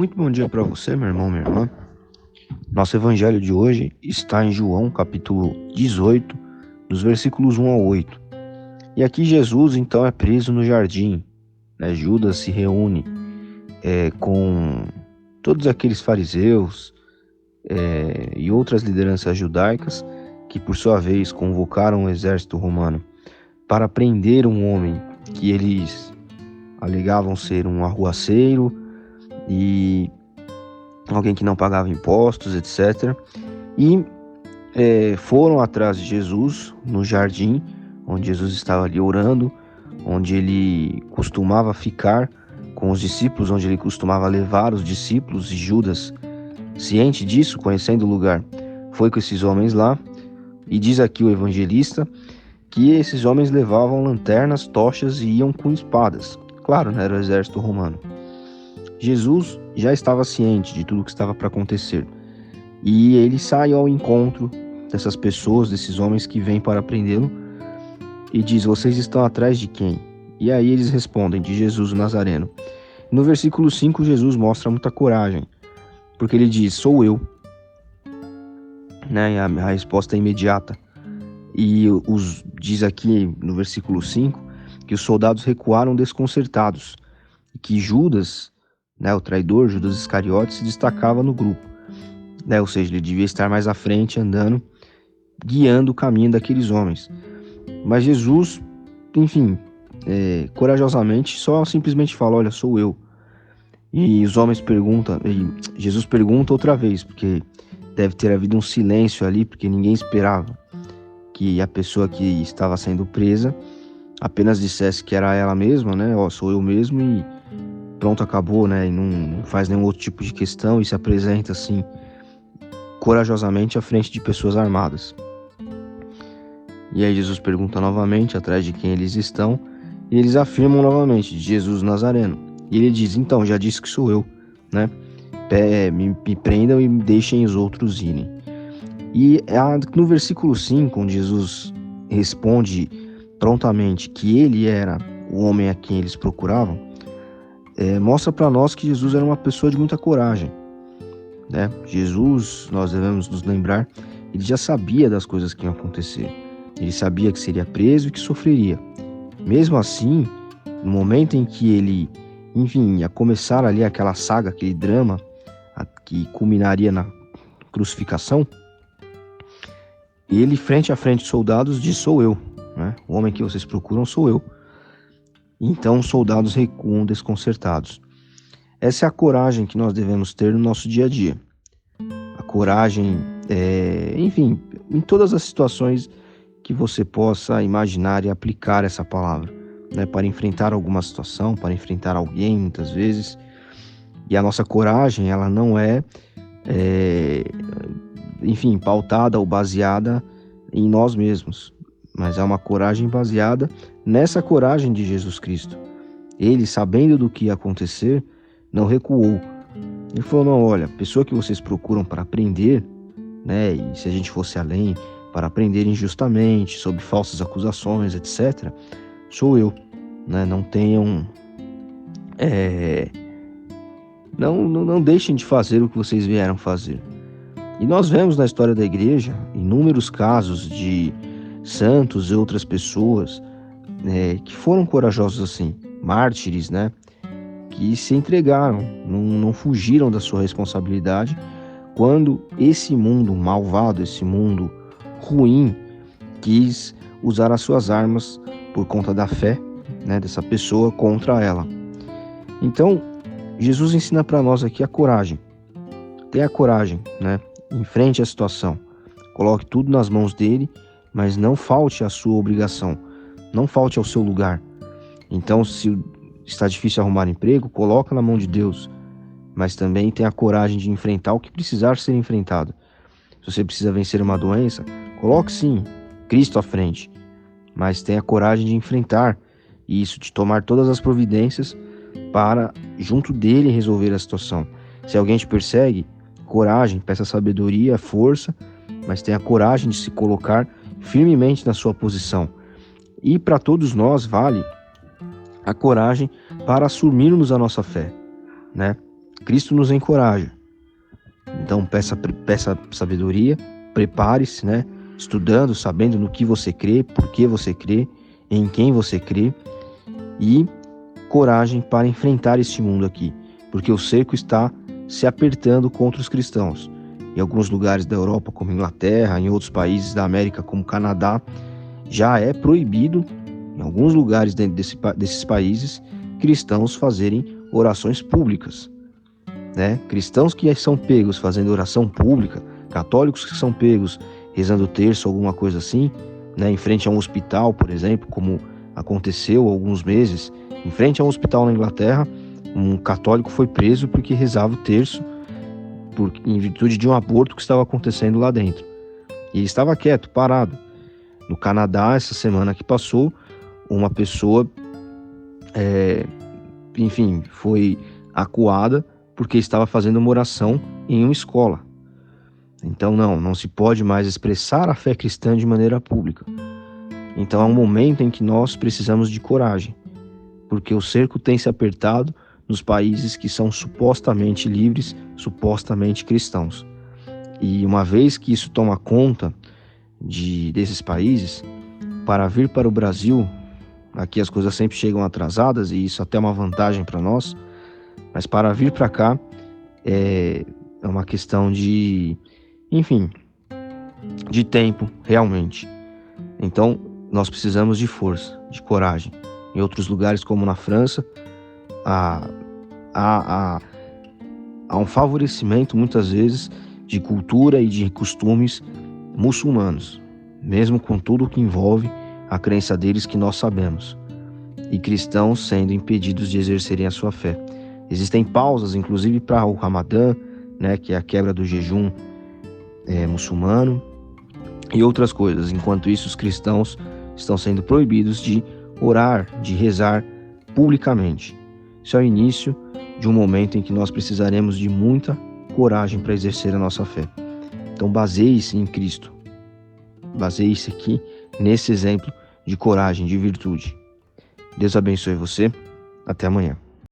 Muito bom dia para você, meu irmão, minha irmã. Nosso evangelho de hoje está em João, capítulo 18, dos versículos 1 ao 8. E aqui Jesus, então, é preso no jardim. Judas se reúne com todos aqueles fariseus e outras lideranças judaicas que, por sua vez, convocaram o exército romano para prender um homem que eles alegavam ser um arruaceiro e alguém que não pagava impostos, etc. E foram atrás de Jesus no jardim, onde Jesus estava ali orando, onde ele costumava ficar com os discípulos, onde ele costumava levar os discípulos, e Judas, ciente disso, conhecendo o lugar, foi com esses homens lá. E diz aqui o evangelista que esses homens levavam lanternas, tochas e iam com espadas. Claro, era o exército romano. Jesus já estava ciente de tudo o que estava para acontecer. E ele sai ao encontro dessas pessoas, desses homens que vêm para prendê-lo, e diz: vocês estão atrás de quem? E aí eles respondem: de Jesus o Nazareno. No versículo 5, Jesus mostra muita coragem, porque ele diz: sou eu. E a resposta é imediata. E diz aqui no versículo 5 que os soldados recuaram desconcertados, e que Judas, o traidor, Judas Iscariotes, se destacava no grupo. Ou seja, ele devia estar mais à frente, andando, guiando o caminho daqueles homens. Mas Jesus, enfim, corajosamente, só simplesmente fala: olha, sou eu. E os homens perguntam, e Jesus pergunta outra vez, porque deve ter havido um silêncio ali, porque ninguém esperava que a pessoa que estava sendo presa apenas dissesse que era ela mesma, sou eu mesmo, e pronto, acabou, e não faz nenhum outro tipo de questão e se apresenta assim, corajosamente à frente de pessoas armadas. E aí Jesus pergunta novamente atrás de quem eles estão, e eles afirmam novamente: de Jesus Nazareno. E ele diz: então, já disse que sou eu, me prendam e deixem os outros irem. E no versículo 5, onde Jesus responde prontamente que ele era o homem a quem eles procuravam, mostra para nós que Jesus era uma pessoa de muita coragem. Jesus, nós devemos nos lembrar, ele já sabia das coisas que iam acontecer. Ele sabia que seria preso e que sofreria. Mesmo assim, no momento em que ele, ia começar ali aquela saga, aquele drama que culminaria na crucificação, ele, frente a frente, soldados, diz: sou eu, o homem que vocês procuram sou eu. Então os soldados recuam desconcertados. Essa é a coragem que nós devemos ter no nosso dia a dia. A coragem, em todas as situações que você possa imaginar e aplicar essa palavra, para enfrentar alguma situação, para enfrentar alguém, muitas vezes. E a nossa coragem, ela não é pautada ou baseada em nós mesmos, mas é uma coragem baseada nessa coragem de Jesus Cristo. Ele, sabendo do que ia acontecer, não recuou. Ele falou: não, olha, a pessoa que vocês procuram para prender, e se a gente fosse além, para prender injustamente, sob falsas acusações, etc., sou eu. Não tenham... Não deixem de fazer o que vocês vieram fazer. E nós vemos na história da igreja inúmeros casos de santos e outras pessoas que foram corajosos assim, mártires, que se entregaram, não fugiram da sua responsabilidade quando esse mundo malvado, esse mundo ruim, quis usar as suas armas por conta da fé dessa pessoa contra ela. Então, Jesus ensina para nós aqui a coragem. Tenha coragem, enfrente a situação, coloque tudo nas mãos dele, mas não falte à sua obrigação, não falte ao seu lugar. Então, se está difícil arrumar emprego, coloca na mão de Deus, mas também tenha a coragem de enfrentar o que precisar ser enfrentado. Se você precisa vencer uma doença, coloque sim Cristo à frente, mas tenha a coragem de enfrentar isso, de tomar todas as providências para, junto dele, resolver a situação. Se alguém te persegue, coragem, peça sabedoria, força, mas tenha coragem de se colocar firmemente na sua posição. E para todos nós vale a coragem para assumirmos a nossa fé, Cristo nos encoraja. Então peça sabedoria, prepare-se, né? Estudando, sabendo no que você crê, por que você crê, em quem você crê, e coragem para enfrentar este mundo aqui, porque o cerco está se apertando contra os cristãos. Em alguns lugares da Europa, como Inglaterra, em outros países da América, como Canadá, já é proibido, em alguns lugares dentro desses países, cristãos fazerem orações públicas, né? Cristãos que são pegos fazendo oração pública, católicos que são pegos rezando o terço, alguma coisa assim, né? Em frente a um hospital, por exemplo, como aconteceu há alguns meses, em frente a um hospital na Inglaterra, um católico foi preso porque rezava o terço em virtude de um aborto que estava acontecendo lá dentro. E ele estava quieto, parado. No Canadá, essa semana que passou, uma pessoa, foi acuada porque estava fazendo uma oração em uma escola. Então não se pode mais expressar a fé cristã de maneira pública. Então é um momento em que nós precisamos de coragem, porque o cerco tem se apertado nos países que são supostamente livres, supostamente cristãos. E uma vez que isso toma conta desses países, para vir para o Brasil, aqui as coisas sempre chegam atrasadas, e isso até é uma vantagem para nós, mas para vir para cá é uma questão de tempo, realmente. Então, nós precisamos de força, de coragem. Em outros lugares, como na França, há um favorecimento, muitas vezes, de cultura e de costumes muçulmanos, mesmo com tudo o que envolve a crença deles que nós sabemos, e cristãos sendo impedidos de exercerem a sua fé. Existem pausas, inclusive, para o Ramadã, né, que é a quebra do jejum muçulmano, e outras coisas. Enquanto isso, os cristãos estão sendo proibidos de orar, de rezar publicamente. Isso é o início de um momento em que nós precisaremos de muita coragem para exercer a nossa fé. Então baseie-se em Cristo. Baseie-se aqui nesse exemplo de coragem, de virtude. Deus abençoe você. Até amanhã.